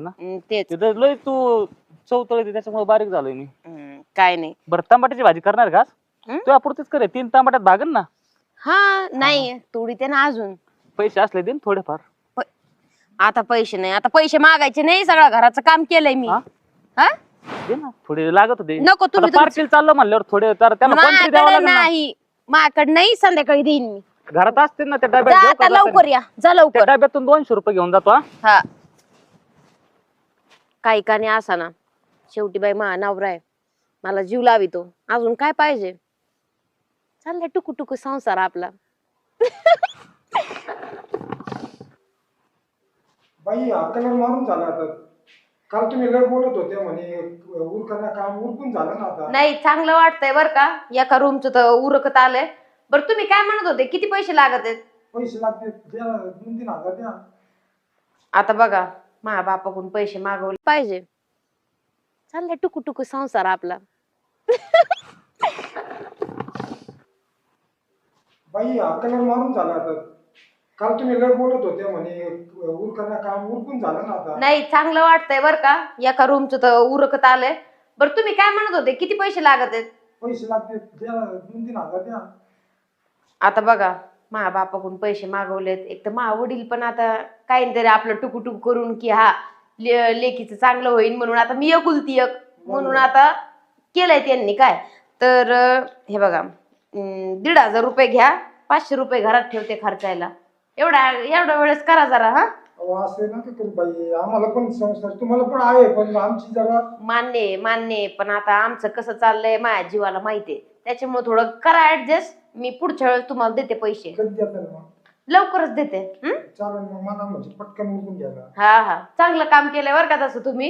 ना तेच तिथं लय तू चौतळ त्याच्यामुळे बारीक झालोय मी. काय नाही. बरं टमाट्याची भाजी करणार का हं? तू अपुरतीच करे 3 टमाट्यात भागन ना. हा नाही थोडी ते ना अजून पैसे असले दे थोडेफार. आता पैसे नाही, आता पैसे मागायचे नाही, सगळं घराचं काम केलंय मी. हा? हा दे ना थोडे लागत होते. नको तुम्ही पार्टीला चाललो म्हणल्यावर थोडे तर त्यांना कोणतरी द्यावं माझ्याकडे लागेल ना. नाही, माझ्याकडे नाही, संध्याकाळी देईन मी. घरात असते ना त्या जा डब्यात घेऊ आता का लवकर जाताना? या, जा त्या लवकर. डब्यातून 200 रुपये घेऊन जातो हा. हा काही का नाही असा ना, शेवटी बाई मा नवरा आहे, मला जीव लावितो, अजून काय पाहिजे. चाललाय टुकू टुकू संसार आपला. बाई कलर मारून झाला आता. काल तुम्ही लय बोलत होते म्हणे उरकणं काम उरकून झालं ना आता. नाही चांगलं वाटतंय बर का, एका रूमचं तर उरकत आलंय. बरं तुम्ही काय म्हणत होते, किती पैसे लागत आहेत? पैसे लागते द्या 2-3 हजार द्या. आता बघा माझ्या बापाकडून पैसे मागवले पाहिजे. चाललाय टुकू टुकू संसार आपला. बाई कलर मारून झाला आता. काल तुम्ही लय बोलत होते म्हणे उरकणं काम उरकून झालं ना आता. नाही चांगलं वाटतंय बर का, एका रूमचं तर उरकत आलंय. बरं तुम्ही काय म्हणत होते, किती पैसे लागत आहेत? पैसे लागते द्या 2-3 हजार द्या. आता बघा माझ्या बापाकडून पैसे मागवलेत, एक तर माझा वडील पण आता काहीतरी आपलं टुकू टुकू करून की हा लेकीचं चांगलं होईल म्हणून, आता मी एकुलती एक म्हणून आता केलंय त्यांनी. काय तर हे बघा 1,500 रुपये घ्या, 500 रुपये घरात ठेवते खर्चायला. एवढ्या वेळेस करा जरा. हा असे नका करू बाई, आम्हाला पण संसार तुम्हाला पण आहे, पण आमची जरा मान्य पण आता आमचं कसं चाललंय माझ्या जीवाला माहितीये, त्याच्यामुळे थोडं करा ऍडजस्ट. मी पुढच्या वेळेस तुम्हाला देते पैसे, कधी देता मग. लवकरच देते. चालेल मग मला म्हणजे पटकन उरकून घ्यायला. हा चांगलं काम केलंय बरं का तसं तुम्ही.